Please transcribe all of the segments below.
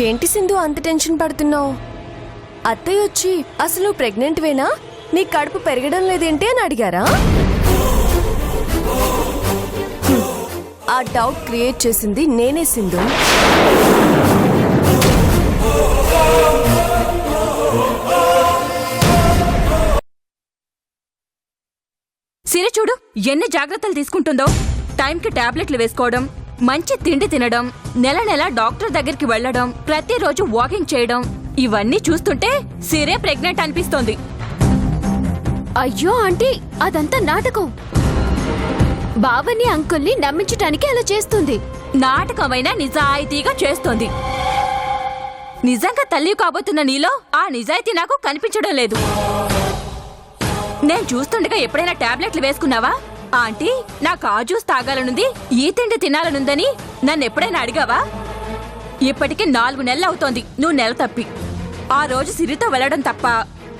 ఏంటి సింధు అంత టెన్షన్ పడుతున్నావు? అత్తయ్య వచ్చి అసలు ప్రెగ్నెంట్ వేనా, నీ కడుపు పెరగడం లేదేంటి అని అడిగారా? ఆ డౌట్ క్రియేట్ చేసింది నేనే సింధు. సిరి చూడు ఎన్ని జాగ్రత్తలు తీసుకుంటుందో. టైంకి టాబ్లెట్లు వేసుకోవడం, మంచి తిండి తినడం, నెల నెల డాక్టర్ దగ్గరికి వెళ్లడం, ప్రతిరోజు వాకింగ్ చేయడం, ఇవన్నీ చూస్తుంటే సిరే ప్రెగ్నెంట్ అనిపిస్తోంది. అయ్యో ఆంటీ, అదంతా నాటకం. బావని అంకుల్ని నమ్మించటానికి అలా చేస్తుంది. నాటకమైన నిజాయితీగా చేస్తోంది. నిజంగా తల్లి కాబోతున్న నీలో ఆ నిజాయితీ నాకు కనిపించడం లేదు. నేను చూస్తుండగా ఎప్పుడైనా టాబ్లెట్లు వేసుకున్నావా? ఆంటీ నాకు ఆ జ్యూస్ తాగాలనుంది, ఈ తిండి తినాలనుందని నన్ను ఎప్పుడైనా అడిగావా? ఇప్పటికి 4 నెలలు అవుతోంది నువ్వు నెల తప్పి. ఆ రోజు సిరితో వెళ్లడం తప్ప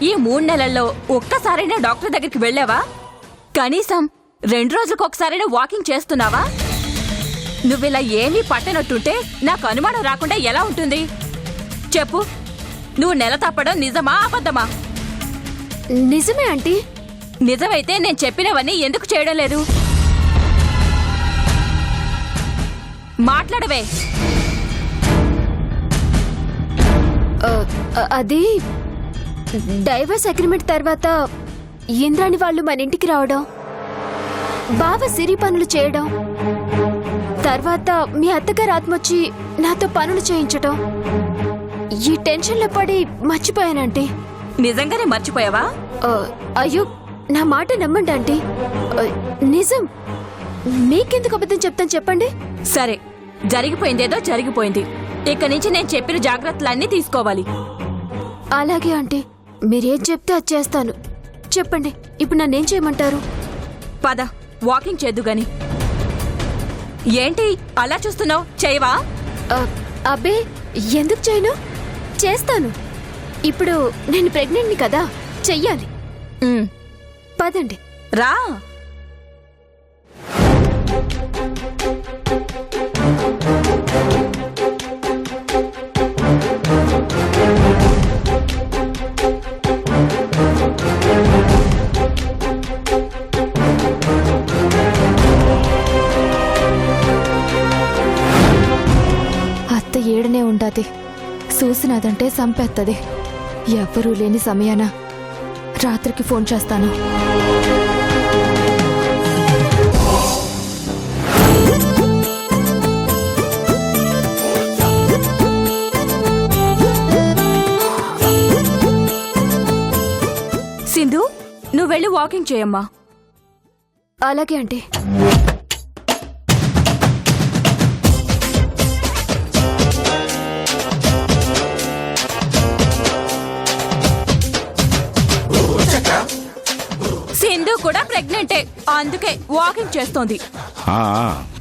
ఈ 3 నెలల్లో ఒక్కసారైనా డాక్టర్ దగ్గరికి వెళ్ళావా? కనీసం 2 రోజులకు ఒకసారైనా వాకింగ్ చేస్తున్నావా? నువ్విలా ఏమీ పట్టనట్టుంటే నాకు అనుమానం రాకుండా ఎలా ఉంటుంది? చెప్పు, నువ్వు నెల తప్పడం నిజమా అబద్ధమా? నిజమే ఆంటీ. నిజమైతే నేను చెప్పినవన్నీ ఎందుకు చేయడం లేదు? మాట్లాడవే. అది డైవర్స్ అగ్రిమెంట్ తర్వాత ఇంద్రాణి వాళ్ళు మన ఇంటికి రావడం, బావ సిరి పనులు చేయడం, తర్వాత మీ అత్తగారు ఆత్మొచ్చి నాతో పనులు చేయించడం, ఈ టెన్షన్లో పడి మర్చిపోయానంటీ. నిజంగానే మర్చిపోయావా? అయ్యో నా మాట నమ్మండి ఆంటీ, నిజం. మీకెందుకు అబద్ధం చెప్తాను చెప్పండి? సరే, జరిగిపోయిందేదో జరిగిపోయింది. ఇక నుంచి నేను చెప్పిన జాగ్రత్తలన్నీ తీసుకోవాలి. అలాగే ఆంటీ, మీరేం చెప్తే అది చేస్తాను. చెప్పండి, ఇప్పుడు నన్నేం చేయమంటారు? పద, వాకింగ్ చేద్దు గాని. ఏంటి అలా చూస్తున్నావు? చేయవా? అబ్బే, ఎందుకు చేయను? చేస్తాను. ఇప్పుడు నేను ప్రెగ్నెంట్ని కదా, చెయ్యాలి. పదండి. రా. అత్త ఏడనే ఉండాది, చూసినదంటే సంపెత్తది. ఎవ్వరూ లేని సమయాన రాత్రికి ఫోన్ చేస్తాను. సింధు, నువ్వు వెళ్ళి వాకింగ్ చేయమ్మా. అలాగే ఆంటీ. సింధు కూడా ప్రెగ్నెంటే, అందుకే వాకింగ్ చేస్తోంది.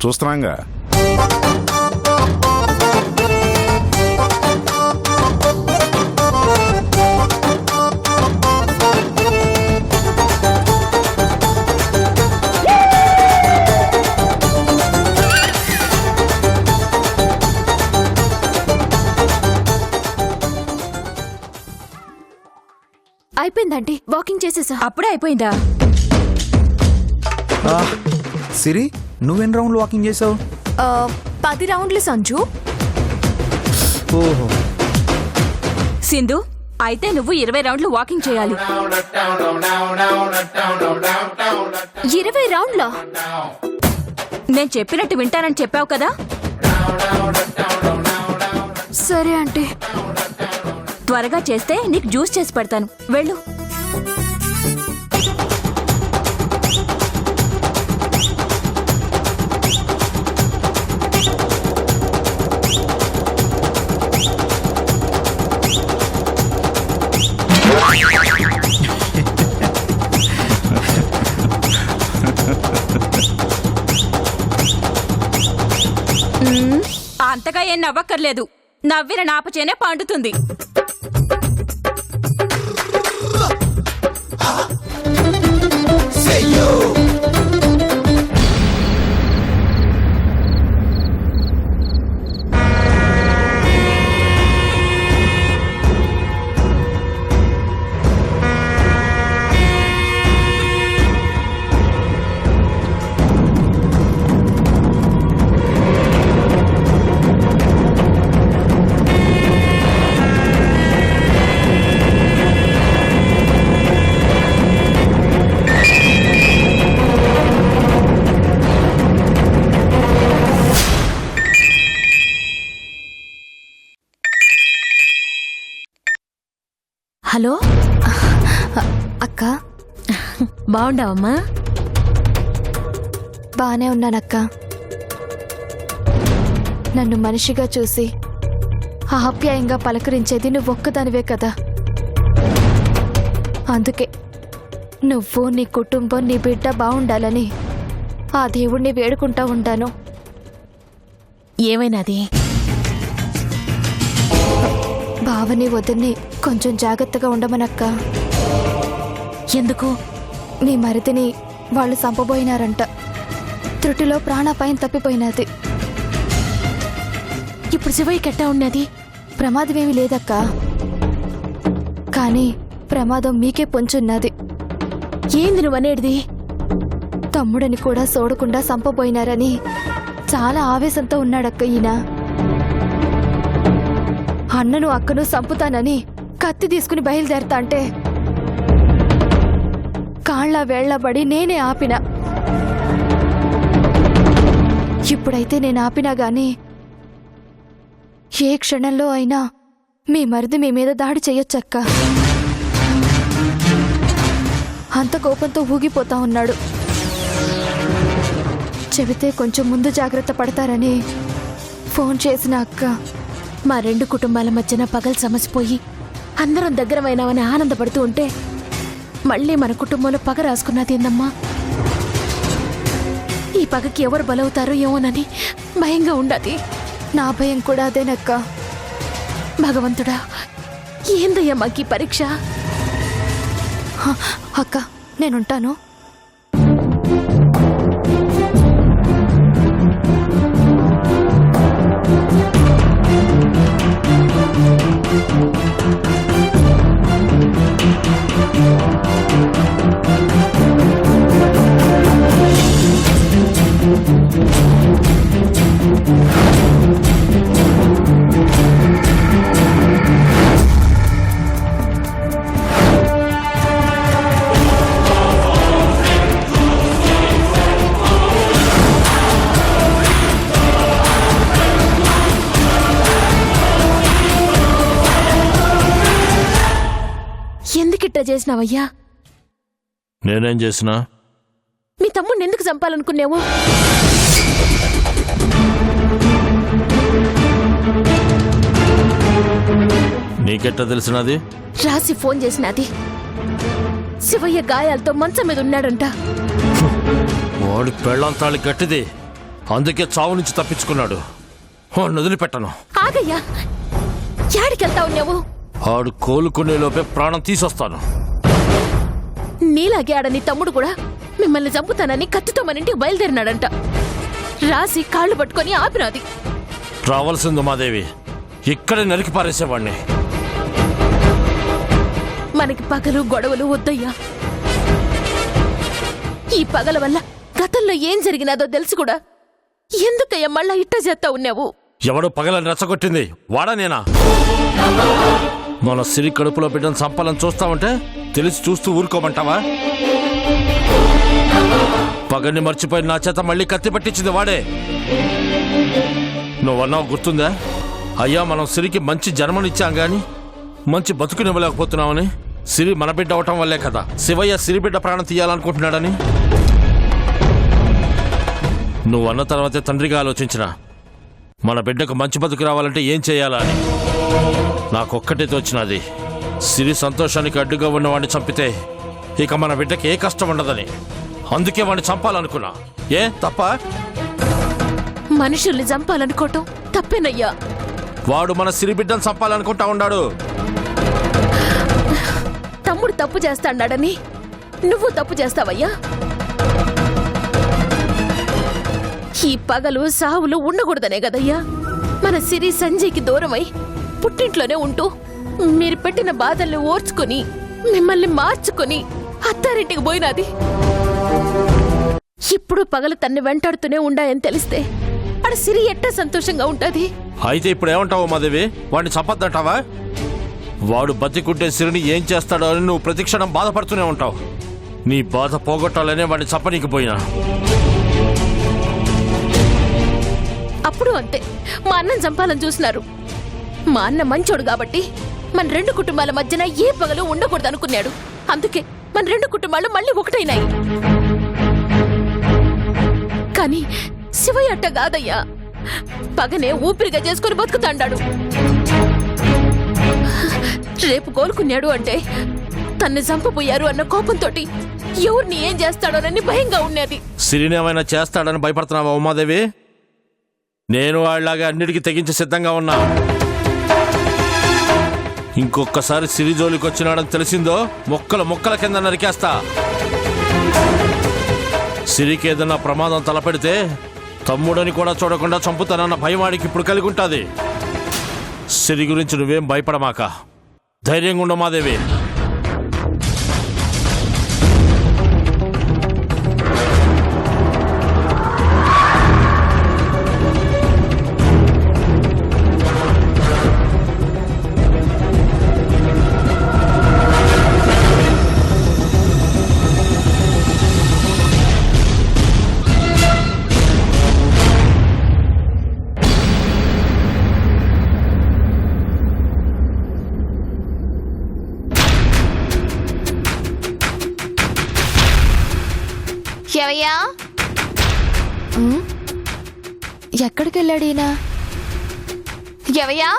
చూస్తున్నాంగా. అయిపోయిందంటీ, వాకింగ్ చేసేసా. అప్పుడే అయిపోయిందా? సిరి, నువ్వెన్ని రౌండ్లు వాకింగ్ చేసావు? 10 రౌండ్లు సంజు. ఓహో. సింధు, అయితే నువ్వు 20 రౌండ్లు వాకింగ్ చేయాలి. 20 రౌండ్లా? నేను చెప్పినట్టు వింటానని చెప్పావు కదా. సరే ఆంటీ. త్వరగా చేస్తే నీకు జ్యూస్ చేసి పెడతాను. వెళ్ళు. అంతగా ఏం నవ్వక్కర్లేదు, నవ్విన నాపచేనే పండుతుంది. హలో అక్క బాగుండావమ్మా? బానే ఉన్నానక్క. నన్ను మనిషిగా చూసి ఆప్యాయంగా పలకరించేది నువ్వొక్కదానివే కదా. అందుకే నువ్వు, నీ కుటుంబం, నీ బిడ్డ బాగుండాలని ఆ దేవుణ్ణి వేడుకుంటా ఉంటాను. ఏమైనాది? బావని వదిన్ని కొంచెం జాగ్రత్తగా ఉండమనక్క. ఎందుకు? నీ మరిదిని వాళ్ళు చంపబోయినారంట. త్రుటిలో ప్రాణాపాయం తప్పిపోయినది. ఇప్పుడు శివయ్య కెట్టా ఉన్నది? ప్రమాదమేమీ లేదక్క, కానీ ప్రమాదం మీకే పొంచున్నది. ఏంది నువ్వనేటిది? తమ్ముడని కూడా చూడకుండా చంపబోయినారని చాలా ఆవేశంతో ఉన్నాడక్క ఈయన. అన్నను అక్కను చంపుతానని కత్తి తీసుకుని బయలుదేరతా అంటే కాళ్ళ వేళ్లబడి నేనే ఆపిన. ఇప్పుడైతే నేను ఆపినా గాని ఏ క్షణంలో అయినా మీ మరిది మీ మీద దాడి చెయ్యొచ్చక్క. అంత కోపంతో ఊగిపోతా ఉన్నాడు. చెబితే కొంచెం ముందు జాగ్రత్త పడతారని ఫోన్ చేసిన అక్క. మా రెండు కుటుంబాల మధ్యన పగలు సమసిపోయి అందరం దగ్గరమైనామని ఆనందపడుతూ ఉంటే మళ్ళీ మన కుటుంబంలో పగ రాసుకున్నది ఏందమ్మా? ఈ పగకి ఎవరు బలవుతారో ఏమోనని భయంగా ఉండదు. నా భయం కూడా అదేనక్క. భగవంతుడా, ఏందయ్యా మాకీ పరీక్ష? అక్క నేనుంటాను. ఎందుకిట్టా చేసినావయ్యా? నేనేం చేసినా? మీ తమ్ముడిని ఎందుకు చంపాలనుకున్నావు? నీకెట్టా తెలిసినది? రాసి ఫోన్ చేసినది. శివయ్య గాయాలతో మంచం మీద ఉన్నాడంట. వాడి పెళ్ళంతాళి గట్టిది, అందుకే చావు నుంచి తప్పించుకున్నాడు. వాడిని వదిలిపెట్టను. ఆగయ్యా, యాడికెళ్తా ఉన్నావు? ఆడు కోలుకునే లోపే ప్రాణం తీసొస్తాను. నీలాగే ఆడ నీ తమ్ముడు కూడా మిమ్మల్ని చంపుతానని కత్తితో మన ఇంటికి బయలుదేరినాడంట. రాసి కాళ్ళు పట్టుకొని ఆపినాది. రావాల్సింది ఉమాదేవి, ఇక్కడే నరికి పారేసేవాడిని. మనకి పగలు గొడవలు వద్దయ్యా. ఈ పగల వల్ల గతంలో ఏం జరిగినాదో తెలుసు కూడా ఎందుకయ్యా మళ్ళా ఇట్ట చేస్తా ఉన్నావు? ఎవడు పగలని రెచ్చగొట్టింది? వాడా నేనా? మన సిరి కడుపులో బిడ్డను చంపాలని చూస్తామంటే తెలిసి చూస్తూ ఊరుకోమంటావా? పగని మర్చిపోయి నా చేత మళ్ళీ కత్తి పట్టించింది వాడే. నువ్వన్నావు గుర్తుందా? అయ్యా, మనం సిరికి మంచి జన్మనిచ్చాం గాని మంచి బతుకునివ్వలేకపోతున్నామని. సిరి మన బిడ్డ అవటం వల్లే కదా శివయ్య సిరి బిడ్డ ప్రాణం తీయాలనుకుంటున్నాడని. నువ్వన్న తర్వాతే తండ్రిగా ఆలోచించిన మన బిడ్డకు మంచి బతుకు రావాలంటే ఏం చేయాలా అని. నాకొక్కటే తోచినది, సిరి సంతోషానికి అడ్డుగా ఉన్నవాడిని చంపితే ఇక మన బిడ్డకి ఏ కష్టం ఉండదని. అందుకే వాడిని చంపాలనుకున్నా. ఏ తప్ప? మనుషుల్ని చంపాలనుకోవటం తప్పేనయ్యా. వాడు మన సిరి బిడ్డను చంపాలనుకుంటా ఉన్నాడు. తమ్ముడు తప్పు చేస్తాడాడని నువ్వు తప్పు చేస్తావయ్యా. ఈ పగలు సావులు ఉండకూడదనే కదయ్యా మన సిరి సంజయ్కి దూరమై పుట్టింట్లోనే ఉంటూ మీరు పెట్టిన బాధల్ని ఓర్చుకొని మిమ్మల్ని మార్చుకొని అత్తారింటికి పోయినది. ఇప్పుడు పగలు తన్ని వెంటాడుతూనే ఉండాయని తెలిస్తే ఆడ సిరి ఎట్టా సంతోషంగా ఉంటది. అయితే ఇప్పుడు ఏమంటావు మాదేవి? వాడిని చంపద్దంటావా? వాడు బతికుంటే సిరిని ఏం చేస్తాడో అని నువ్వు ప్రతిక్షణం బాధపడుతూనే ఉంటావు. నీ బాధ పోగొట్టాలనే వాడిని చంపనీకి పోయినా. అప్పుడు అంతే, మా అన్నను చంపాలని చూసినారు. మా అన్న మంచోడు కాబట్టి మన రెండు కుటుంబాల మధ్యన ఏ పగలు ఉండకూడదు అనుకున్నాడు. అందుకే మన రెండు కుటుంబాలు మళ్ళీ ఒకటైనాయి. కానీ శివయ్య అట్ట కాదయ్యా, పగనే ఊపిరిగా చేసుకుని బతుకుతాండాడు. రేపు కోలుకున్నాడు అంటే తన్ని చంపబోయారు అన్న కోపంతో ఎవరిని ఏం చేస్తాడోనని భయంగా ఉన్నది. సిరినేమైనా చేస్తాడని భయపడుతున్నావా ఉమాదేవి? నేను వాళ్ళలాగా అన్నిటికీ తెగించి సిద్ధంగా ఉన్నా. ఇంకొకసారి సిరి జోలికి వచ్చినాడని తెలిసిందో మొక్కల కింద నరికేస్తా. సిరికి ఏదన్నా ప్రమాదం తలపెడితే తమ్ముడని కూడా చూడకుండా చంపుతానన్న భయం వాడికి ఇప్పుడు కలిగి ఉంటుంది. సిరి గురించి నువ్వేం భయపడమాక, ధైర్యంగా ఉండు మాదేవి. ఎవయ్యా? ఎక్కడికి వెళ్ళాడు ఈయన? ఎవయ్యా?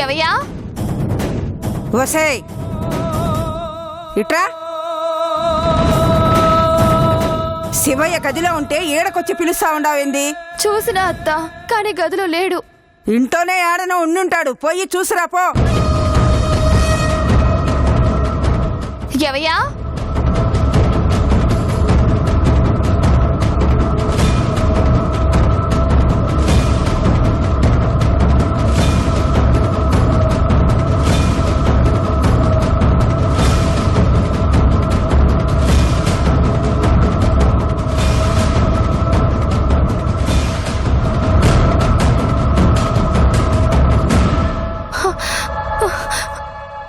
ఎవయ్యా? వసేయ్ ఇట్రా. శివయ్య గదిలో ఉంటే ఏడకొచ్చి పిలుస్తా ఉండావేంది? చూసినా అత్త, కానీ గదిలో లేడు. ఇంట్లోనే ఏడనో ఉండుంటాడు, పోయి చూసిరా పో. ఎవయ్యా?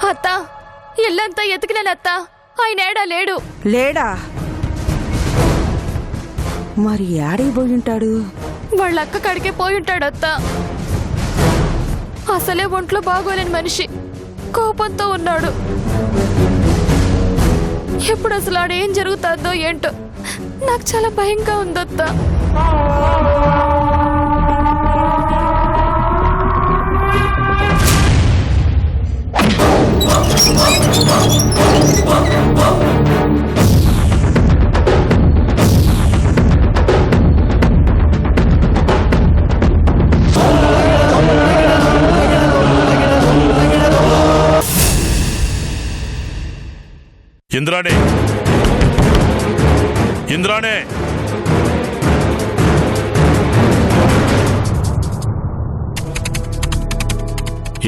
అత్త, ఇల్లంతా ఎతికినానత్త, ఆయన ఏడా లేడు. లేడా? మరి ఏడై పోయి ఉంటాడు? వాళ్ళ అక్క కడికే పోయుంటాడు అత్త. అసలే ఒంట్లో బాగోలేని మనిషి, కోపంతో ఉన్నాడు. ఎప్పుడు అసలు ఆడేం జరుగుతుందో ఏంటో నాకు చాలా భయంగా ఉందత్త. ఇంద్రాణి, ఇంద్రాణి,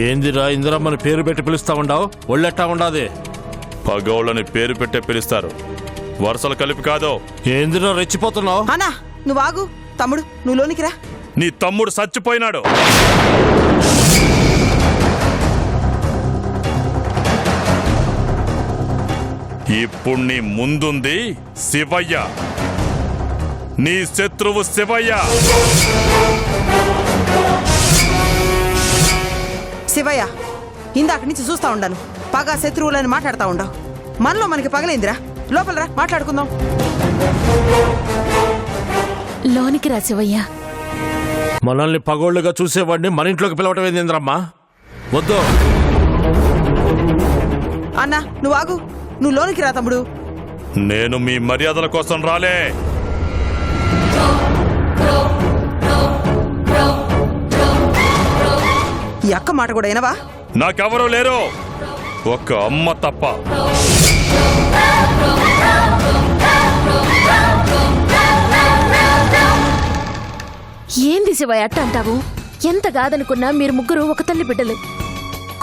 ఏందిరా ఇందిరమ్మని పేరు పెట్టి పిలుస్తా ఉండవు? ఒళ్ళెట్టా ఉండాది? పగోళ్ళని పేరు పెట్టే పిలుస్తారు, వరుసలు కలిపి కాదు. ఏందిరా రెచ్చిపోతున్నావు? అన్నా నువ్వు ఆగు. తమ్ముడు నువ్వు లోనికి రా. నీ తమ్ముడు చచ్చిపోయినాడు. ఇప్పుడు నీ ముందుంది శివయ్య, నీ శత్రువు శివయ్య. శివయ్య, ఇందాక నుంచి చూస్తా ఉండాను, పగ శత్రువులని మాట్లాడుతా ఉండవు. మనలో మనకి పగలేందిరా. లోపలరా, మాట్లాడుకుందాం. లోనికి రా శివయ్య. మనల్ని పగోళ్ళుగా చూసేవాడిని మన ఇంట్లోకి పిలవటం ఏంది ఇంద్రమ్మ? వద్దు. అన్నా నువ్వు ఆగు. నువ్వు లోనికి రా తమ్ముడు. నేను మీ మర్యాదల కోసం రాలే. ఈ అక్క మాట కూడా అయినవా? నాకెవరూ లేరు, ఒక అమ్మ తప్ప. ఏంది శివయ్య అట్ట అంటావు? ఎంత కాదనుకున్నా మీరు ముగ్గురు ఒక తల్లి బిడ్డలు.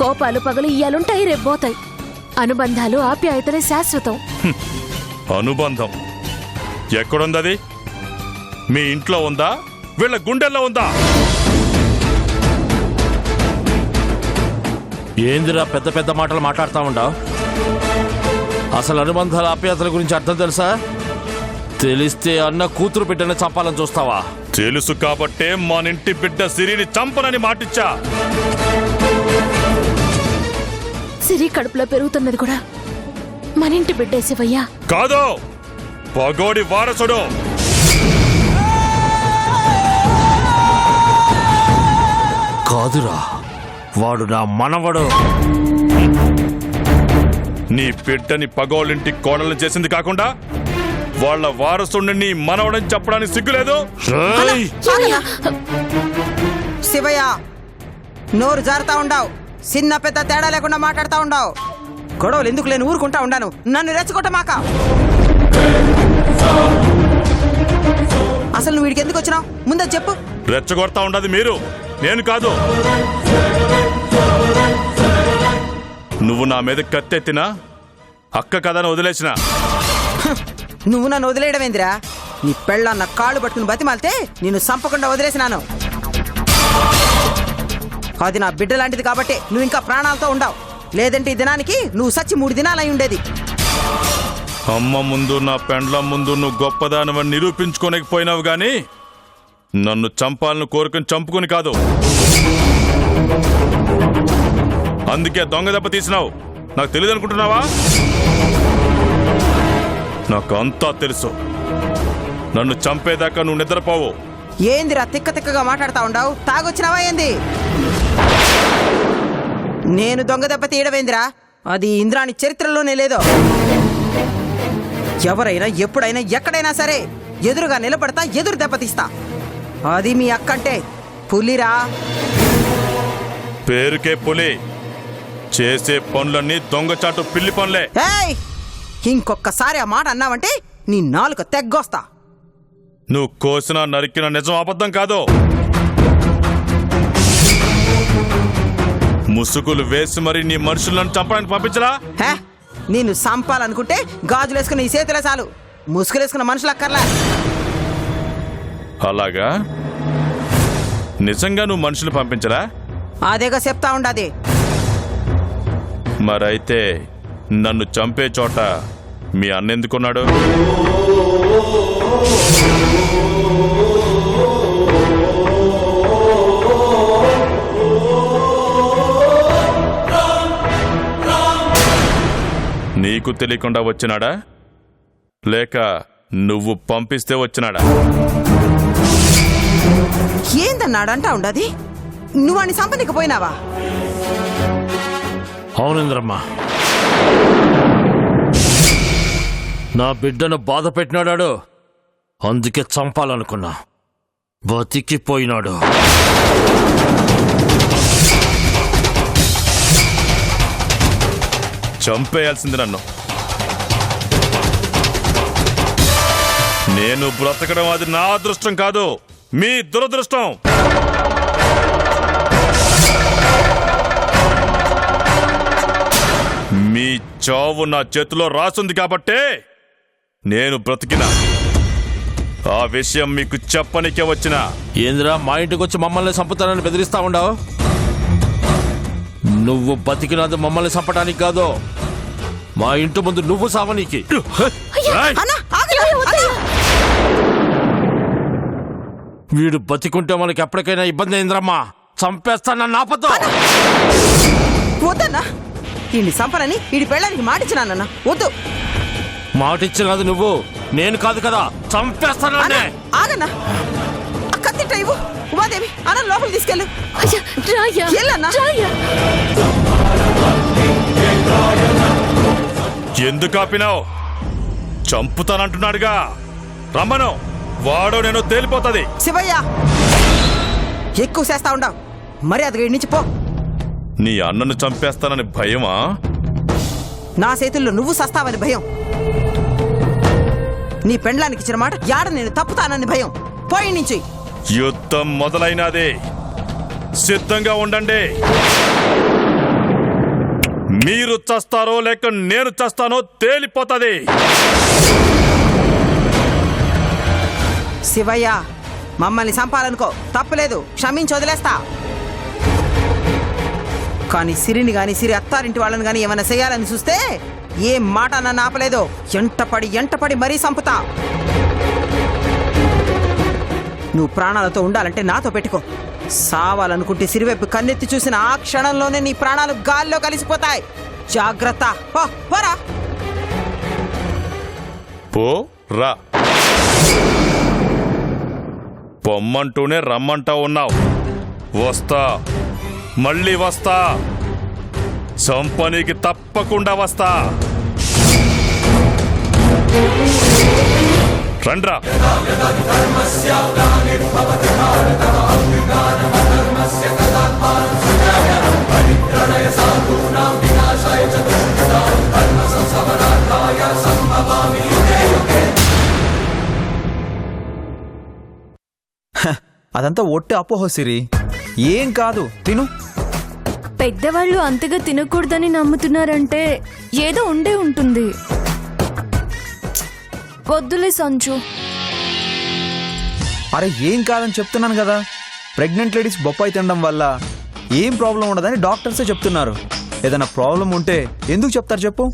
కోపాలు పగలు ఇయ్యాలుంటాయి, రేపు పోతాయి. అనుబంధాలు ఆప్యాయతలే శాశ్వతం. అనుబంధం ఎక్కడుందది? మీ ఇంట్లో ఉందా, వీళ్ళ గుండెల్లో ఉందా? ఏందిరా పెద్ద పెద్ద మాటలు మాట్లాడుతూ ఉండవు? అసలు అనుబంధాల ఆప్యాయతల గురించి అర్థం తెలుసా? తెలిస్తే అన్న కూతురు బిడ్డని చంపాలని చూస్తావా? తెలుసు కాబట్టే మనింటి బిడ్డ సిరిని చంపనని మాటిచ్చా. సిరి కడుపులో పెరుగుతున్నది కూడా మన ఇంటి బిడ్డే శివయ్య. కాదు, పగోడి వారసుడు. కాదురా, వాడు నా మనవడు. నీ బిడ్డని పగోళ్ళింటి కోడలు చేసింది కాకుండా వాళ్ళ వారసుడిని నీ మనవడని చెప్పడానికి సిగ్గులేదు? రేయ్! శివయ్య, నోరు జారుతా ఉండావు. చిన్న పెద్ద తేడా లేకుండా మాట్లాడుతా ఉండావు. గొడవలు ఎందుకు లేని ఊరుకుంటా ఉండాను. నన్ను రెచ్చగొట్టమాక. అసలు నువ్వు వీడికి ఎందుకు వచ్చినావు ముందే చెప్పు. రెచ్చగొడతా ఉండదు మీరు, నేను కాదు. నువ్వు నా మీద కత్తెత్తినా అక్క కథను వదిలేసిన. నువ్వు నన్ను వదిలేయడమేందిరా? నీ పెళ్ళన్న కాళ్ళు పట్టుకుని బతిమాలితే నిన్ను సంపకుండా వదిలేసినాను. అది నా బిడ్డ లాంటిది కాబట్టి నువ్వు ఇంకా ప్రాణాలతో ఉండావు. లేదంటే ఈ దినానికి నువ్వు సచ్చి 3 దినాలు అయి ఉండేది. అమ్మ ముందు నా పెండ్లం ముందు నువ్వు గొప్పదానమని నిరూపించుకోలేకపోయినావు గాని నన్ను చంపాలని కోరుకుని చంపుకుని కాదు. అందుకే దొంగ దెబ్బ తీసినావు. నాకు తెలియదు అనుకుంటున్నావా? నాకు అంతా తెలుసు. నన్ను చంపేదాకా నువ్వు నిద్రపోవు. ఏందిరా తిక్క తిక్కగా మాట్లాడుతా ఉండావు? తాగొచ్చినావా ఏంది? నేను దొంగ దెబ్బ తీయడమేందిరా? అది ఇంద్రాణి చరిత్రలోనే లేదో. ఎవరైనా ఎప్పుడైనా ఎక్కడైనా సరే ఎదురుగా నిలబడతా, ఎదురు దెబ్బతీస్తా. అది మీ అక్కంటే పులిరా. పేరుకే పులి, చేసే పనులన్నీ దొంగచాటు పిల్లి పనులే. ఏయ్, ఇంకొక్కసారి ఆ మాట అన్నావంటే నీ నాలుక తెగ్గొస్తా. నువ్వు కోసిన నరికిన నిజం అబద్ధం కాదు. ముసుగులు వేసి మరి నీ మనుషులను చంపడానికి పంపించరా? హే, నేను సంపాలనుకుంటే గాజులేసుకున్న ఈ చేతులే చాలు. ముసుగులేసుకున్న మనుషులు అక్కర్లా. అలాగా? నిజంగా నువ్వు మనుషులు పంపించరా? అదేగా చెప్తా ఉండాది. మరైతే నన్ను చంపే చోట మీ అన్న ఎందుకున్నాడు? నీకు తెలియకుండా వచ్చినాడా లేక నువ్వు పంపిస్తే వచ్చినాడా? ఏందన్నాడంటా ఉండది? నువ్వు అని సంపనికపోయినావా? అవునంద్రమ్మ, నా బిడ్డను బాధ పెట్టినాడాడు. అందుకే చంపాలనుకున్నా. బతికిపోయినాడు. చంపేయాల్సింది నన్ను. నేను బ్రతకడం అది నా అదృష్టం కాదు, మీ దురదృష్టం. మీ చావు నా చేతిలో రాసుంది కాబట్టే నేను బ్రతికినా. ఆ విషయం మీకు చెప్పనికే వచ్చిన. ఏంద్రా, మా ఇంటికి వచ్చి మమ్మల్ని చంపుతానని బెదిరిస్తా ఉండవు? నువ్వు బతికినది మమ్మల్ని చంపడానికి కాదు, మా ఇంటి ముందు నువ్వు సావనీకి. అన్నా, ఆగలే, అన్నా. వీడు బతికుంటే మనకి ఎప్పటికైనా ఇబ్బంది అయిందిరమ్మా. చంపేస్తానన్న ఆపతో. వద్దన్నా, ఈయన్ని సంపనని ఈడి పెళ్ళానికి మాటిచ్చినానన్నా. వద్దు. మాటిచ్చినది నువ్వు, నేను కాదు కదా. చంపేస్తానన్నే. ఆగన్నా, ఆ కత్తిట ఇవ్వు. ఉమాదేవి, అన్న లోపలికి తీసుకెళ్ళు. అయ్యా, రాయ్యా, ఎల్లన్నా. రాయ్యా. ఎందుకు ఆపినావు? చంపుతానంటున్నాడుగా, రమ్మను. వాడో నేను తేలిపోతుంది. శివయ్య, ఎక్కువ చేస్తా ఉండవు. మరి అది ఇక్కడి నుంచి పో. నీ అన్నను చంపేస్తానని భయమా? నా చేతుల్లో నువ్వు సస్తావని భయం. నీ పెండ్లానికి ఇచ్చిన మాట యాడ నేను తప్పుతానని భయం. పోయి నుంచి. యుద్ధం మొదలైనది, సిద్ధంగా ఉండండి. మీరు చస్తారో లేక నేను చస్తానో తేలిపోతుంది. శివయ్య, మమ్మల్ని చంపాలనుకో, తప్పులేదు, క్షమించి వదిలేస్తా. కానీ సిరిని గాని సిరి అత్తారింటి వాళ్ళని గాని ఏమైనా చేయాలని చూస్తే ఏం మాట నన్ను ఆపలేదో ఎంటపడి మరీ సంపుతా. నువ్వు ప్రాణాలతో ఉండాలంటే నాతో పెట్టుకో. సావాలనుకుంటే సిరివైపు కన్నెత్తి చూసిన ఆ క్షణంలోనే నీ ప్రాణాలు గాల్లో కలిసిపోతాయి. జాగ్రత్త. పోరా. పో రా. పొమ్మంటూనే రమ్మంటా ఉన్నావు. వస్తా, మళ్ళీ వస్తా. చంపనీకి తప్పకుండా వస్తా. రండ్రా. అదంతా ఒట్టి అపోహ సిరి. ఏం కాదు, తిను. పెద్దవాళ్ళు అంతగా తినకూడదని నమ్ముతున్నారంటే ఏదో ఉండే ఉంటుంది. వద్దులే సంచు. అరే ఏం కాదని చెప్తున్నాను కదా. ప్రెగ్నెంట్ లేడీస్ బొప్పాయి తినడం వల్ల ఏం ప్రాబ్లం ఉండదని డాక్టర్సే చెప్తున్నారు. ఏదైనా ప్రాబ్లం ఉంటే ఎందుకు చెప్తారు చెప్పు.